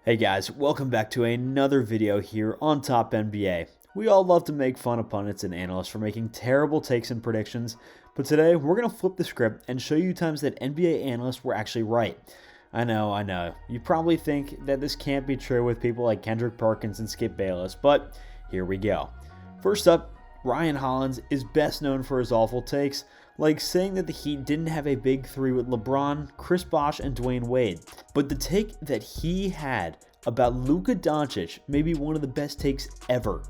Hey guys, welcome back to another video here on Top NBA. We all love to make fun of pundits and analysts for making terrible takes and predictions, but today we're going to flip the script and show you times that NBA analysts were actually right. I know, you probably think that this can't be true with people like Kendrick Perkins and Skip Bayless, but here we go. First up, Ryan Hollins is best known for his awful takes, like saying that the Heat didn't have a big three with LeBron, Chris Bosh, and Dwayne Wade. But the take that he had about Luka Doncic may be one of the best takes ever.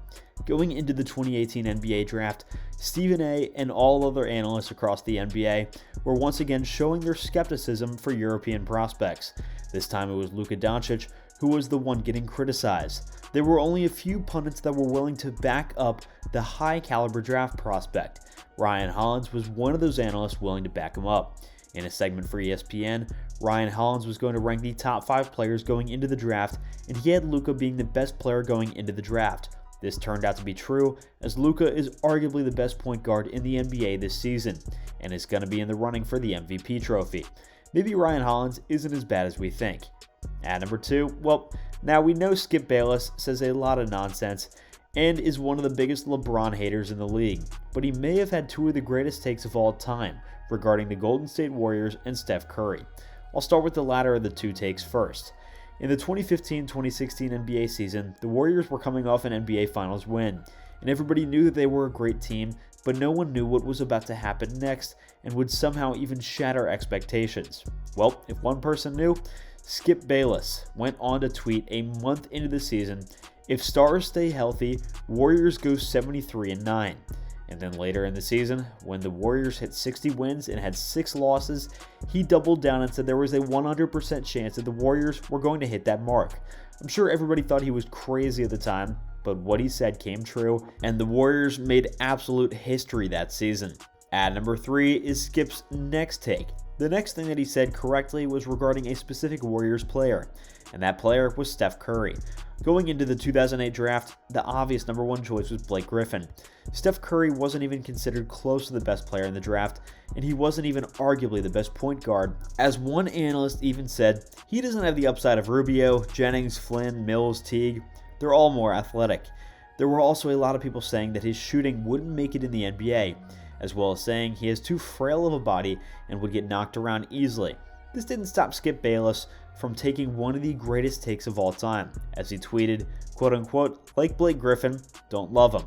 Going into the 2018 NBA draft, Stephen A. and all other analysts across the NBA were once again showing their skepticism for European prospects. This time it was Luka Doncic who was the one getting criticized. There were only a few pundits that were willing to back up the high caliber draft prospect. Ryan Hollins was one of those analysts willing to back him up. In a segment for ESPN, Ryan Hollins was going to rank the top 5 players going into the draft, and he had Luka being the best player going into the draft. This turned out to be true, as Luka is arguably the best point guard in the NBA this season, and is going to be in the running for the MVP trophy. Maybe Ryan Hollins isn't as bad as we think. At number 2, well, now we know Skip Bayless says a lot of nonsense and is one of the biggest LeBron haters in the league, but he may have had 2 of the greatest takes of all time regarding the Golden State Warriors and Steph Curry. I'll start with the latter of the 2 takes first. In the 2015-2016 NBA season, the Warriors were coming off an NBA Finals win, and everybody knew that they were a great team, but no one knew what was about to happen next and would somehow even shatter expectations. Well, if one person knew, Skip Bayless went on to tweet a month into the season, "If stars stay healthy, Warriors go 73-9. And then later in the season, when the Warriors hit 60 wins and had 6 losses, he doubled down and said there was a 100% chance that the Warriors were going to hit that mark. I'm sure everybody thought he was crazy at the time, but what he said came true, and the Warriors made absolute history that season. At number 3 is Skip's next take. The next thing that he said correctly was regarding a specific Warriors player, and that player was Steph Curry. Going into the 2008 draft, the obvious number 1 choice was Blake Griffin. Steph Curry wasn't even considered close to the best player in the draft, and he wasn't even arguably the best point guard. As one analyst even said, he doesn't have the upside of Rubio, Jennings, Flynn, Mills, Teague. They're all more athletic. There were also a lot of people saying that his shooting wouldn't make it in the NBA, as well as saying he has too frail of a body and would get knocked around easily. This didn't stop Skip Bayless from taking one of the greatest takes of all time, as he tweeted, quote unquote, "Like Blake Griffin, don't love him.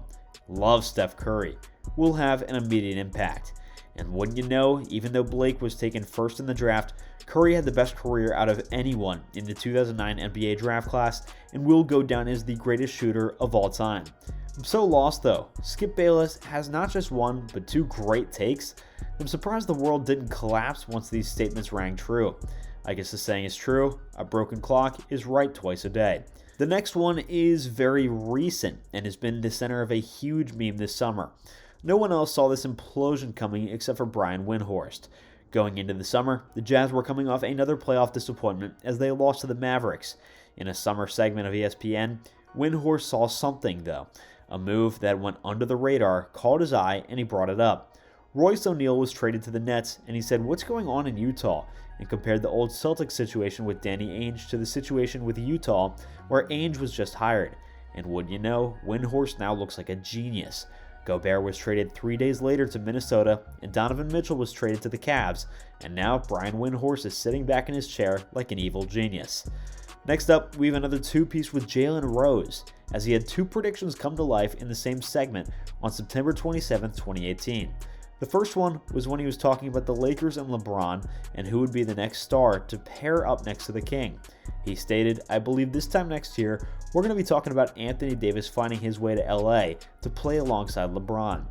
Love Steph Curry. Will have an immediate impact." And wouldn't you know, even though Blake was taken first in the draft, Curry had the best career out of anyone in the 2009 NBA draft class and will go down as the greatest shooter of all time. I'm so lost though. Skip Bayless has not just 1, but 2 great takes. I'm surprised the world didn't collapse once these statements rang true. I guess the saying is true, a broken clock is right twice a day. The next one is very recent and has been the center of a huge meme this summer. No one else saw this implosion coming except for Brian Windhorst. Going into the summer, the Jazz were coming off another playoff disappointment as they lost to the Mavericks. In a summer segment of ESPN, Windhorst saw something though. A move that went under the radar caught his eye and he brought it up. Royce O'Neal was traded to the Nets and he said, "What's going on in Utah?" and compared the old Celtics situation with Danny Ainge to the situation with Utah where Ainge was just hired. And wouldn't you know, Windhorst now looks like a genius. Gobert was traded 3 days later to Minnesota and Donovan Mitchell was traded to the Cavs, and now Brian Windhorst is sitting back in his chair like an evil genius. Next up, we have another 2-piece with Jalen Rose, as he had 2 predictions come to life in the same segment on September 27, 2018. The first one was when he was talking about the Lakers and LeBron and who would be the next star to pair up next to the King. He stated, "I believe this time next year, we're going to be talking about Anthony Davis finding his way to LA to play alongside LeBron."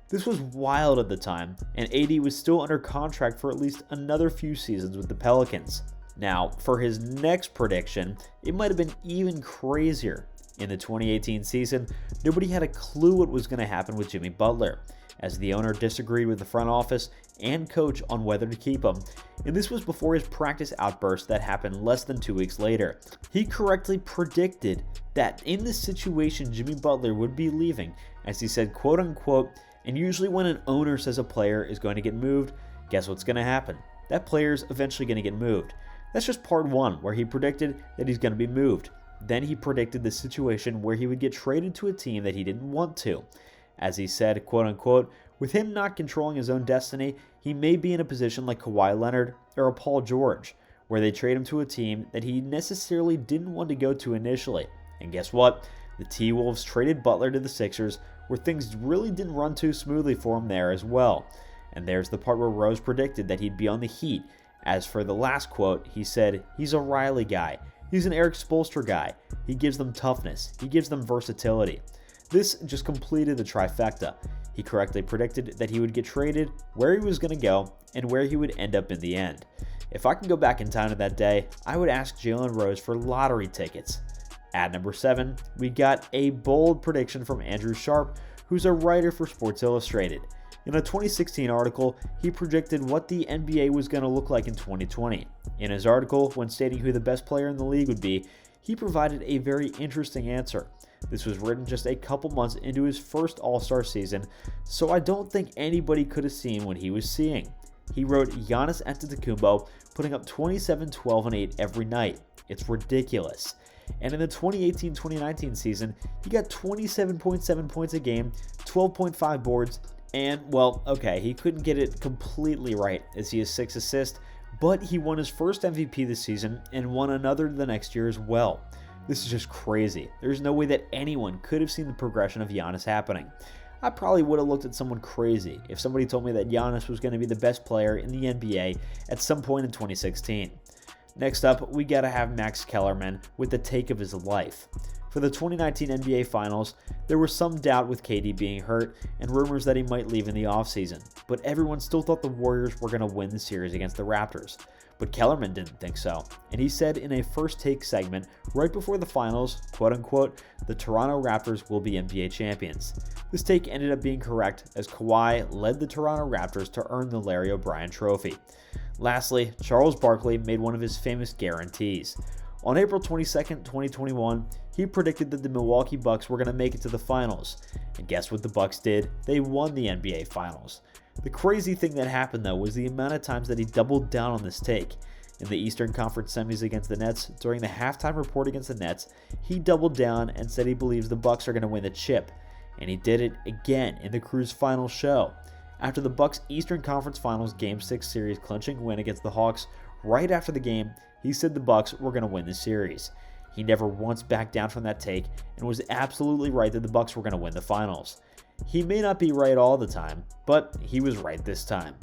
This was wild at the time, and AD was still under contract for at least another few seasons with the Pelicans. Now, for his next prediction, it might have been even crazier. In the 2018 season, nobody had a clue what was going to happen with Jimmy Butler, as the owner disagreed with the front office and coach on whether to keep him, and this was before his practice outburst that happened less than 2 weeks later. He correctly predicted that in this situation Jimmy Butler would be leaving, as he said, quote unquote, "And usually when an owner says a player is going to get moved, guess what's going to happen? That player's eventually going to get moved. That's just part one, where he predicted that he's going to be moved. Then he predicted the situation where he would get traded to a team that he didn't want to. As he said, quote unquote, with him not controlling his own destiny, he may be in a position like Kawhi Leonard or a Paul George, where they trade him to a team that he necessarily didn't want to go to initially. And guess what? The T-Wolves traded Butler to the Sixers, where things really didn't run too smoothly for him there as well. And there's the part where Rose predicted that he'd be on the Heat. As for the last quote, he said, he's a Riley guy. He's an Eric Spoelstra guy. He gives them toughness. He gives them versatility. This just completed the trifecta. He correctly predicted that he would get traded, where he was going to go, and where he would end up in the end. If I could go back in time to that day, I would ask Jalen Rose for lottery tickets. At number 7, we got a bold prediction from Andrew Sharp, who's a writer for Sports Illustrated. In a 2016 article, he predicted what the NBA was going to look like in 2020. In his article, when stating who the best player in the league would be, he provided a very interesting answer. This was written just a couple months into his first All-Star season, so I don't think anybody could have seen what he was seeing. He wrote Giannis Antetokounmpo putting up 27, 12, and 8 every night. It's ridiculous. And in the 2018-2019 season, he got 27.7 points a game, 12.5 boards, and, well, okay, he couldn't get it completely right as he has 6 assists, but he won his first MVP this season and won another the next year as well. This is just crazy. There's no way that anyone could have seen the progression of Giannis happening. I probably would have looked at someone crazy if somebody told me that Giannis was going to be the best player in the NBA at some point in 2016. Next up, we gotta have Max Kellerman with the take of his life. For the 2019 NBA Finals, there was some doubt with KD being hurt and rumors that he might leave in the offseason, but everyone still thought the Warriors were going to win the series against the Raptors. But Kellerman didn't think so, and he said in a first take segment right before the finals, quote unquote, the Toronto Raptors will be NBA champions. This take ended up being correct as Kawhi led the Toronto Raptors to earn the Larry O'Brien trophy. Lastly, Charles Barkley made one of his famous guarantees. On April 22, 2021, he predicted that the Milwaukee Bucks were going to make it to the finals. And guess what the Bucks did? They won the NBA Finals. The crazy thing that happened though was the amount of times that he doubled down on this take. In the Eastern Conference semis against the Nets, during the halftime report against the Nets, he doubled down and said he believes the Bucks are going to win the chip. And he did it again in the Crew's final show. After the Bucks' Eastern Conference Finals Game 6 series clinching win against the Hawks, right after the game, he said the Bucks were going to win the series. He never once backed down from that take and was absolutely right that the Bucks were going to win the finals. He may not be right all the time, but he was right this time.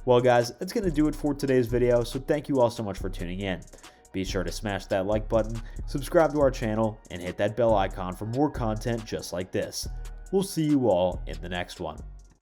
Well guys, that's going to do it for today's video, so thank you all so much for tuning in. Be sure to smash that like button, subscribe to our channel, and hit that bell icon for more content just like this. We'll see you all in the next one.